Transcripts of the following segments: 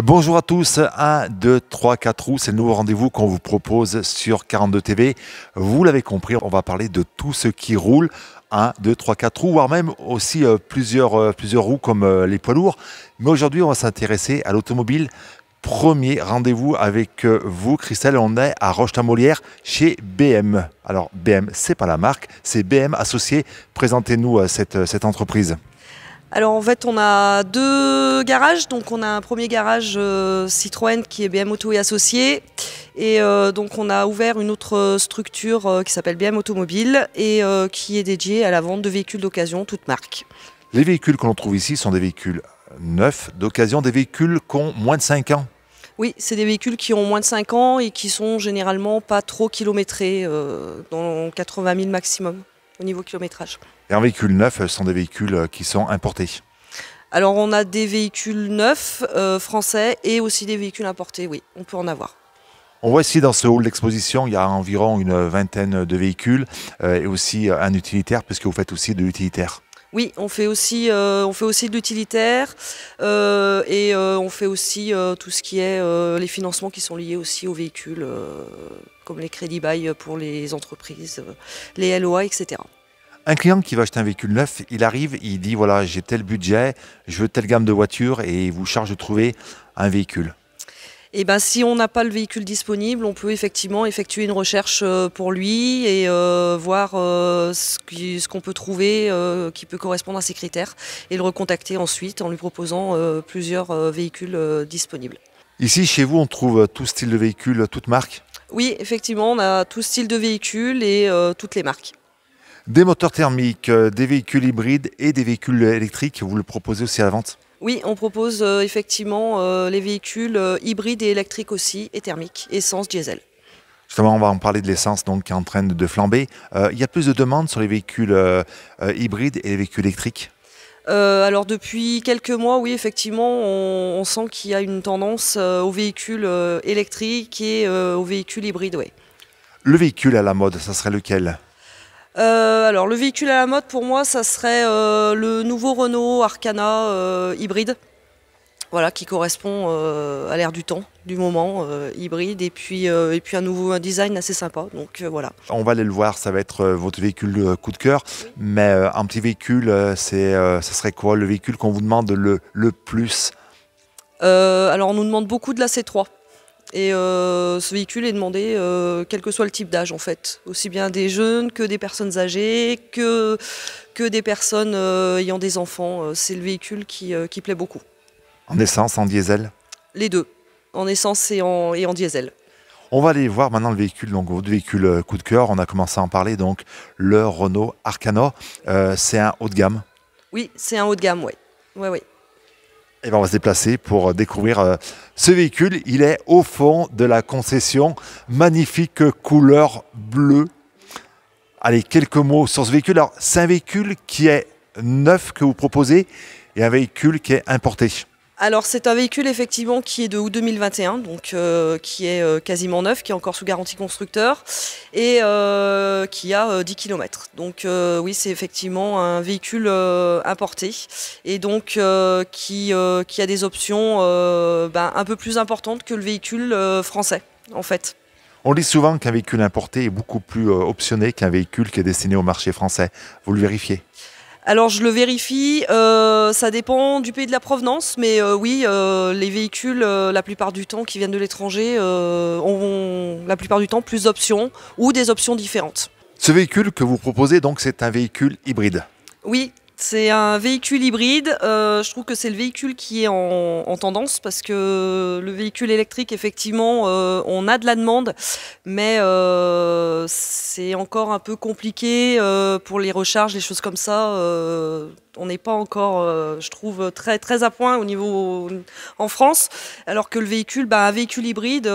Bonjour à tous, 1, 2, 3, 4 roues, c'est le nouveau rendez-vous qu'on vous propose sur 42 TV. Vous l'avez compris, on va parler de tout ce qui roule, 1, 2, 3, 4 roues, voire même aussi plusieurs roues comme les poids lourds. Mais aujourd'hui, on va s'intéresser à l'automobile. Premier rendez-vous avec vous, Christelle, on est à Roche-la-Molière chez BM. Alors BM, c'est pas la marque, c'est BM Associés. Présentez-nous cette entreprise. Alors en fait on a deux garages, donc on a un premier garage Citroën qui est BM Auto et Associés et donc on a ouvert une autre structure qui s'appelle BM Automobile et qui est dédiée à la vente de véhicules d'occasion, toutes marques. Les véhicules que l'on trouve ici sont des véhicules neufs, d'occasion, des véhicules qui ont moins de 5 ans. Oui, c'est des véhicules qui ont moins de 5 ans et qui sont généralement pas trop kilométrés, dans 80 000 maximum au niveau kilométrage. Et un véhicule neuf, ce sont des véhicules qui sont importés. Alors on a des véhicules neufs français et aussi des véhicules importés, oui, on peut en avoir. On voit ici dans ce hall d'exposition, il y a environ une vingtaine de véhicules et aussi un utilitaire, puisque vous faites aussi de l'utilitaire. Oui, on fait aussi de l'utilitaire et on fait aussi tout ce qui est les financements qui sont liés aussi aux véhicules, comme les crédits bail pour les entreprises, les LOA, etc. Un client qui va acheter un véhicule neuf, il arrive, il dit voilà, j'ai tel budget, je veux telle gamme de voitures et il vous charge de trouver un véhicule. Et ben, si on n'a pas le véhicule disponible, on peut effectivement effectuer une recherche pour lui et voir ce qu'on peut trouver qui peut correspondre à ses critères et le recontacter ensuite en lui proposant plusieurs véhicules disponibles. Ici, chez vous, on trouve tout style de véhicule, toute marque. Oui, effectivement, on a tout style de véhicules et toutes les marques. Des moteurs thermiques, des véhicules hybrides et des véhicules électriques, vous le proposez aussi à la vente? Oui, on propose effectivement les véhicules hybrides et électriques aussi, et thermiques, essence, diesel. Justement, on va en parler de l'essence donc, qui est en train de flamber. Il y a plus de demandes sur les véhicules hybrides et les véhicules électriques? Alors depuis quelques mois, oui, effectivement, on sent qu'il y a une tendance aux véhicules électriques et aux véhicules hybrides. Ouais. Le véhicule à la mode, ça serait lequel? Alors le véhicule à la mode pour moi ça serait le nouveau Renault Arcana hybride, voilà, qui correspond à l'ère du temps, du moment, hybride et puis un design assez sympa, donc voilà. On va aller le voir, ça va être votre véhicule coup de cœur, Oui. mais un petit véhicule, ça serait quoi le véhicule qu'on vous demande le plus? Alors on nous demande beaucoup de la C3. Et ce véhicule est demandé quel que soit le type d'âge en fait, aussi bien des jeunes que des personnes âgées, que des personnes ayant des enfants. C'est le véhicule qui plaît beaucoup. En essence, en diesel? Les deux, en essence et en diesel. On va aller voir maintenant le véhicule, donc votre véhicule coup de cœur. On a commencé à en parler, donc le Renault Arcana. C'est un haut de gamme. Oui, c'est un haut de gamme, oui. Ouais, ouais. Et ben on va se déplacer pour découvrir ce véhicule. Il est au fond de la concession. Magnifique couleur bleue. Allez, quelques mots sur ce véhicule. Alors, c'est un véhicule qui est neuf que vous proposez et un véhicule qui est importé. Alors c'est un véhicule effectivement qui est de août 2021, donc qui est quasiment neuf, qui est encore sous garantie constructeur et qui a 10 km. Donc oui, c'est effectivement un véhicule importé et donc qui a des options un peu plus importantes que le véhicule français en fait. On dit souvent qu'un véhicule importé est beaucoup plus optionné qu'un véhicule qui est destiné au marché français. Vous le vérifiez? Alors je le vérifie, ça dépend du pays de la provenance, mais oui, les véhicules, la plupart du temps, qui viennent de l'étranger, ont la plupart du temps plus d'options ou des options différentes. Ce véhicule que vous proposez, donc, c'est un véhicule hybride. Oui, c'est un véhicule hybride. Je trouve que c'est le véhicule qui est en tendance parce que le véhicule électrique, effectivement, on a de la demande, mais c'est encore un peu compliqué pour les recharges, les choses comme ça. On n'est pas encore, je trouve, très, très à point au niveau en France, alors que le véhicule, un véhicule hybride,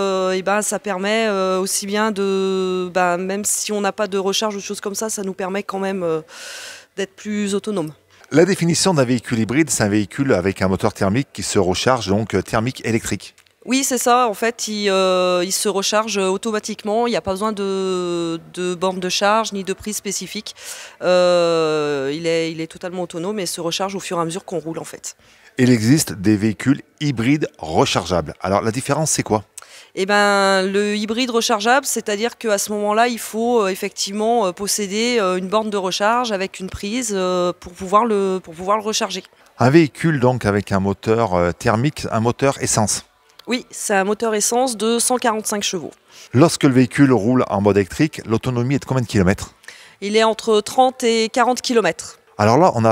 ça permet aussi bien de, même si on n'a pas de recharge ou de choses comme ça nous permet quand même d'être plus autonome. La définition d'un véhicule hybride, c'est un véhicule avec un moteur thermique qui se recharge, donc thermique électrique. Oui, c'est ça. En fait, il se recharge automatiquement. Il n'y a pas besoin de borne de charge ni de prise spécifique. Il est totalement autonome et se recharge au fur et à mesure qu'on roule, en fait. Il existe des véhicules hybrides rechargeables. Alors la différence, c'est quoi? Eh ben, le hybride rechargeable, c'est-à-dire qu'à ce moment-là, il faut effectivement posséder une borne de recharge avec une prise pour pouvoir le recharger. Un véhicule donc avec un moteur thermique, un moteur essence. Oui, c'est un moteur essence de 145 chevaux. Lorsque le véhicule roule en mode électrique, l'autonomie est de combien de kilomètres? Il est entre 30 et 40 km. Alors là, on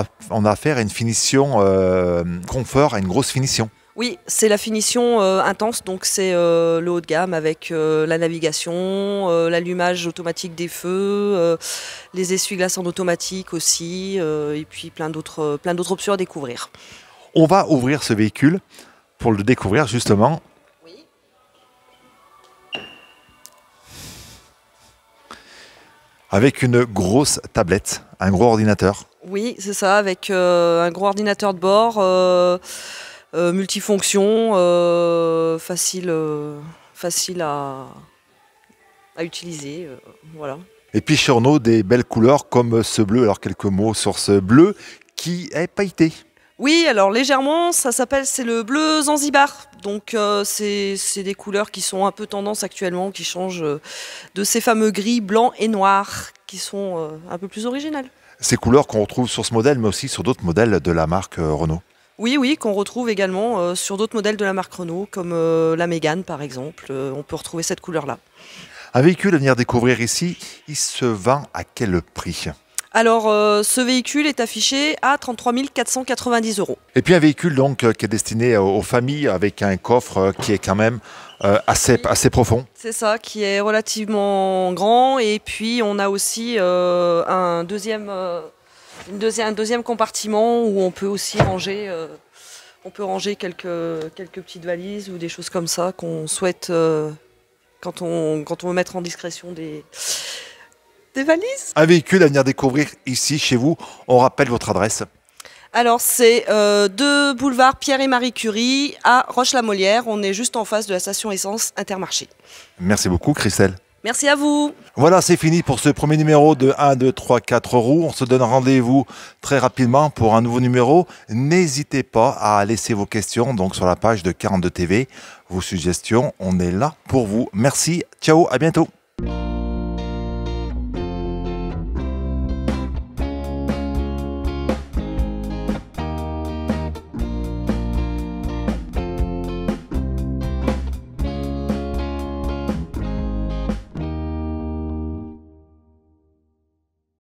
a affaire à une finition confort, à une grosse finition. Oui, c'est la finition intense, donc c'est le haut de gamme avec la navigation, l'allumage automatique des feux, les essuie-glaces en automatique aussi, et puis plein d'autres options à découvrir. On va ouvrir ce véhicule pour le découvrir justement. Oui. Avec une grosse tablette, un gros ordinateur. Oui, c'est ça, avec un gros ordinateur de bord, multifonction, facile à utiliser, voilà. Et puis chez Renault, des belles couleurs comme ce bleu. Alors quelques mots sur ce bleu qui est pailleté. Oui, alors légèrement, c'est le bleu Zanzibar. Donc c'est des couleurs qui sont un peu tendance actuellement, qui changent de ces fameux gris, blanc et noir, qui sont un peu plus originales. Ces couleurs qu'on retrouve sur ce modèle, mais aussi sur d'autres modèles de la marque Renault. Oui, oui, qu'on retrouve également sur d'autres modèles de la marque Renault, comme la Mégane par exemple. On peut retrouver cette couleur-là. Un véhicule à venir découvrir ici, il se vend à quel prix? Alors, ce véhicule est affiché à 33 490 €. Et puis un véhicule donc qui est destiné aux familles avec un coffre qui est quand même assez profond. C'est ça, qui est relativement grand. Et puis, on a aussi un deuxième compartiment où on peut aussi ranger, quelques petites valises ou des choses comme ça qu'on souhaite quand on veut mettre en discrétion des valises. Un véhicule à venir découvrir ici chez vous. On rappelle votre adresse. Alors c'est 2 boulevard Pierre et Marie Curie à Roche-la-Molière. On est juste en face de la station essence Intermarché. Merci beaucoup Christelle. Merci à vous. Voilà, c'est fini pour ce premier numéro de 1, 2, 3, 4 roues. On se donne rendez-vous très rapidement pour un nouveau numéro. N'hésitez pas à laisser vos questions donc sur la page de 42 TV. Vos suggestions, on est là pour vous. Merci, ciao, à bientôt.